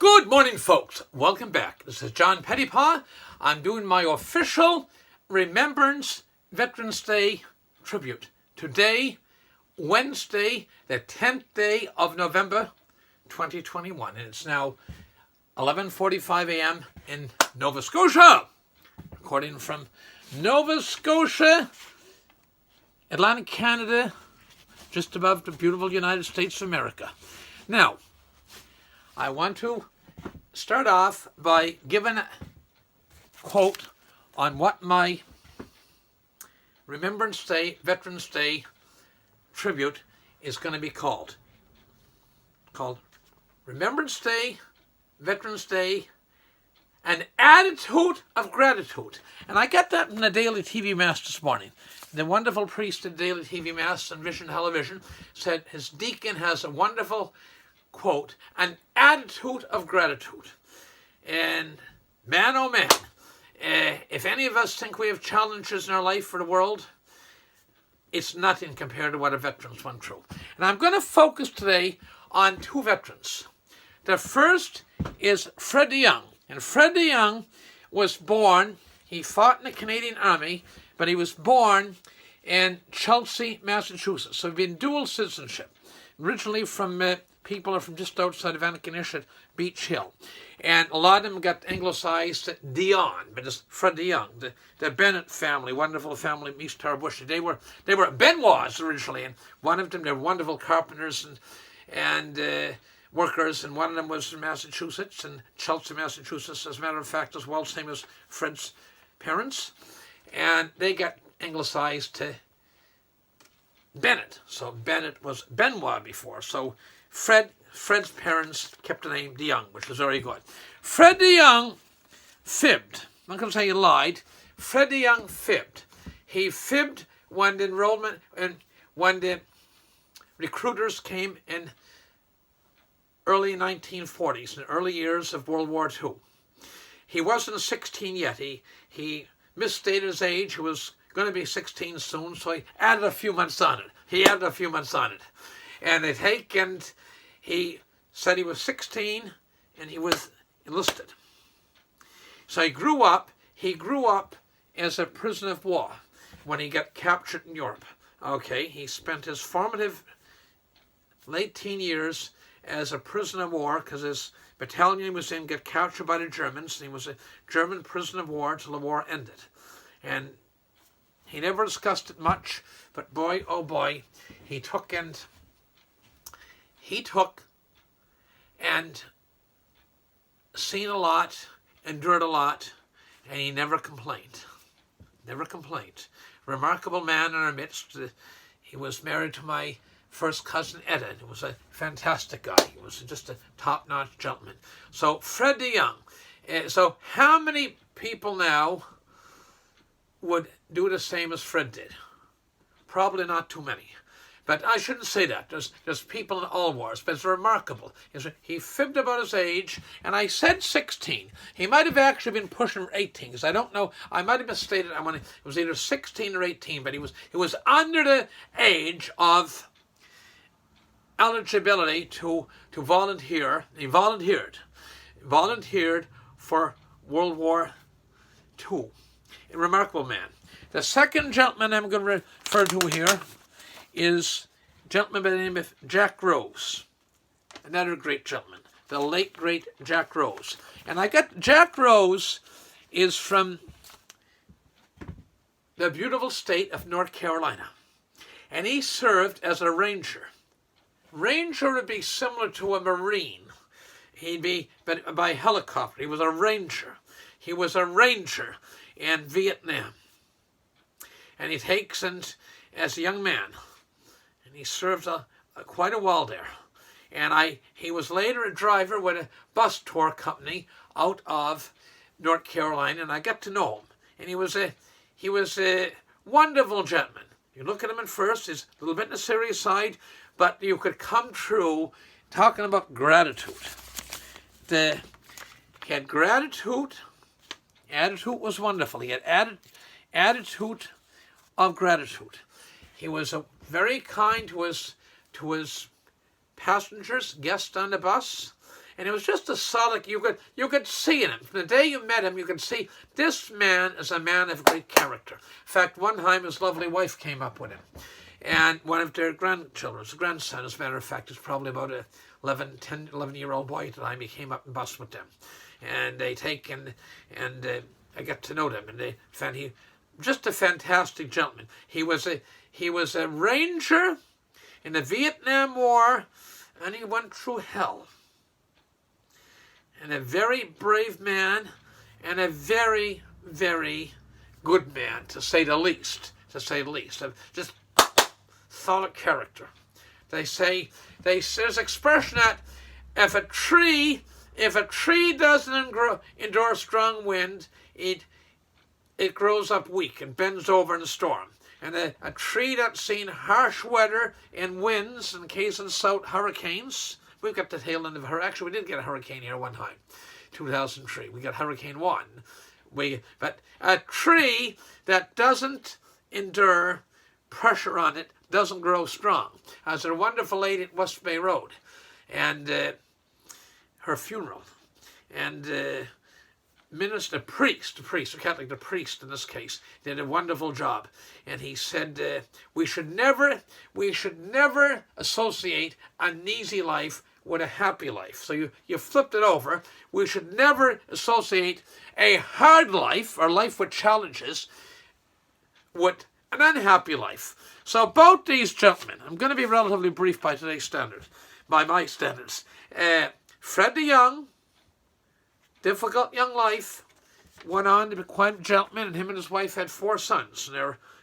Good morning, folks. Welcome back. This is John Pettipas. I'm doing my official Remembrance Veterans Day tribute. Today, Wednesday, the 10th day of November, 2021. And it's now 11:45 a.m. in Nova Scotia. Recording from Nova Scotia, Atlantic Canada, just above the beautiful United States of America. Now, I want to start off by giving a quote on what my Remembrance Day, Veterans Day tribute is going to be called. Called Remembrance Day, Veterans Day, an attitude of gratitude. And I got that in the Daily TV Mass this morning. The wonderful priest at Daily TV Mass and Vision Television said his deacon has a wonderful quote, an attitude of gratitude. And man, oh man, if any of us think we have challenges in our life for the world, it's nothing compared to what our veterans went through. And I'm going to focus today on two veterans. The first is Fred de Young. And Fred de Young was born, he fought in the Canadian Army, but he was born in Chelsea, Massachusetts. So he'd been dual citizenship. Originally from people are from just outside of Antigonish at Beach Hill. And a lot of them got anglicized Dion, but it's Fred de Young. The Bennett family, wonderful family, East Tarbush. They were Benoits originally, and one of them, they were wonderful carpenters and workers, and one of them was in Massachusetts, and Chelsea, Massachusetts, as a matter of fact, as well, same as Fred's parents. And they got anglicized to Bennett. So Bennett was Benoit before. So Fred's parents kept the name de Young, which was very good. Fred de Young fibbed. I'm not going to say he lied. Fred de Young fibbed. He fibbed when the enrollment and when the recruiters came in early 1940s, in the early years of World War II. He wasn't 16 yet. He misstated his age. He was going to be 16 soon, so he added a few months on it. And he said he was 16 and he was enlisted. So he grew up as a prisoner of war when he got captured in Europe. Okay, he spent his formative late teen years as a prisoner of war because his battalion he was in got captured by the Germans, and he was a German prisoner of war until the war ended. And he never discussed it much, but boy, oh boy, he took and seen a lot, endured a lot, and he never complained. Remarkable man in our midst. He was married to my first cousin Etta. He was a fantastic guy. He was just a top-notch gentleman. So Fred de Young. So how many people now would do the same as Fred did? Probably not too many. But I shouldn't say that. There's people in all wars, but it's remarkable. He fibbed about his age, and I said 16. He might have actually been pushing 18, because I don't know. I might have misstated. It was either 16 or 18, but he was under the age of eligibility to volunteer. He volunteered for World War II. A remarkable man. The second gentleman I'm going to refer to here is a gentleman by the name of Jack Rose. Another great gentleman. The late, great Jack Rose. And Jack Rose is from the beautiful state of North Carolina. And he served as a ranger. Ranger would be similar to a Marine. He'd be by helicopter. He was a ranger. He was a ranger in Vietnam. And he takes as a young man. And he served quite a while there. And he was later a driver with a bus tour company out of North Carolina, and I got to know him. And he was a wonderful gentleman. You look at him at first, he's a little bit on the serious side, but you could come through talking about gratitude. He had gratitude. Attitude was wonderful. He had attitude of gratitude. He was very kind to his passengers, guests on the bus, And it was just a solid, you could see in him. From the day you met him, you could see this man is a man of great character. In fact, one time his lovely wife came up with him. And one of their grandchildren, his grandson, as a matter of fact, is probably about a 11-year-old boy at the time. He came up and bus with them. And they take and I got to know them. And they found he just a fantastic gentleman. He was a ranger in the Vietnam War, and he went through hell. And a very brave man, and a very, very good man, to say the least. Just solid character. There's expression that if a tree doesn't endure strong wind, it grows up weak and bends over in a storm. And a tree that's seen harsh weather and winds, in case of the south, hurricanes. We've got the tail end of a hurricane. Actually, we did get a hurricane here one time, 2003. We got Hurricane 1. But a tree that doesn't endure pressure on it doesn't grow strong. I was at a wonderful lady at West Bay Road, and her funeral. And the priest, a Catholic, the priest in this case, did a wonderful job. And he said, we should never associate an easy life with a happy life. So you flipped it over. We should never associate a hard life, or life with challenges, with an unhappy life. So both these gentlemen, I'm going to be relatively brief by today's standards, by my standards. Fred the Young, difficult young life, went on to be quite a gentleman, and him and his wife had 4 sons, and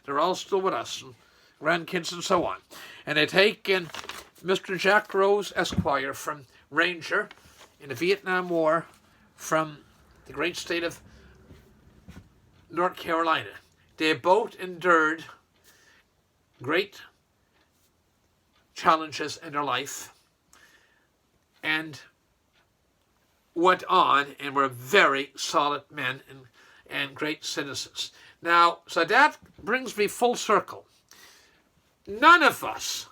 they're all still with us, and grandkids and so on. And they take in Mr. Jack Rose, Esquire, from Ranger in the Vietnam War, from the great state of North Carolina. They both endured great challenges in their life and went on and were very solid men and great citizens. Now, so that brings me full circle. None of us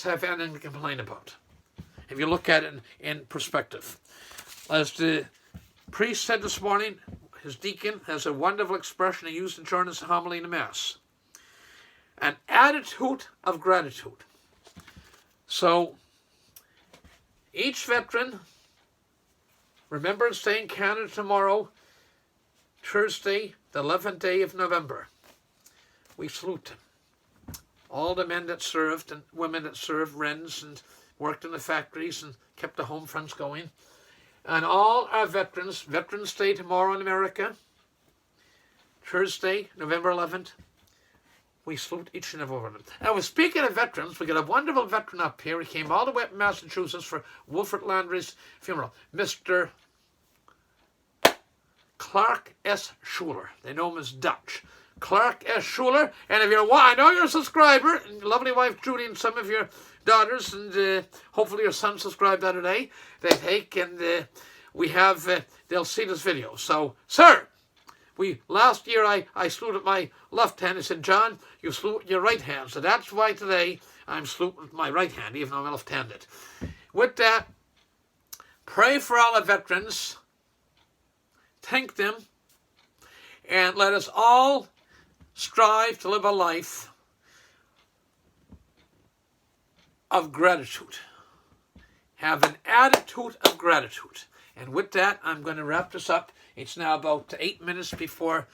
have anything to complain about, if you look at it in perspective. As the priest said this morning, his deacon has a wonderful expression he used during his homily in the Mass. An attitude of gratitude. So, each veteran, Remembrance Day in Canada tomorrow, Thursday, the 11th day of November. We salute them. All the men that served and women that served, Wrens, and worked in the factories and kept the home fronts going. And all our veterans, Veterans Day tomorrow in America, Thursday, November 11th, we salute each and every one of them. Now, speaking of veterans, we got a wonderful veteran up here. He came all the way up from Massachusetts for Wilfred Landry's funeral. Mr. Clark S. Schuler. They know him as Dutch. Clark S. Schuler. And if you're, I know you're a subscriber, and your lovely wife Judy and some of your daughters, and hopefully your son subscribed the other day. They take and we have, they'll see this video. So, sir, last year I saluted my left hand. I said, John, you salute with your right hand. So that's why today I'm saluting with my right hand, even though I'm left-handed. With that, pray for all the veterans. Thank them. And let us all strive to live a life of gratitude. Have an attitude of gratitude. And with that, I'm going to wrap this up. It's now about 8 minutes before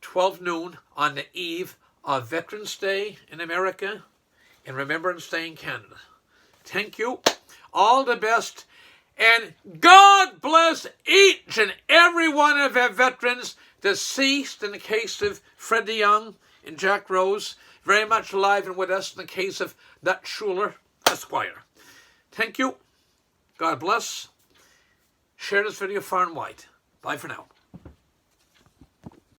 12 noon on the eve of Veterans Day in America and Remembrance Day in Canada. Thank you. All the best. And God bless each and every one of our veterans deceased in the case of Fred the Young and Jack Rose, very much alive and with us in the case of Dutch Schuler, Esquire. Thank you. God bless. Share this video far and wide. Bye for now.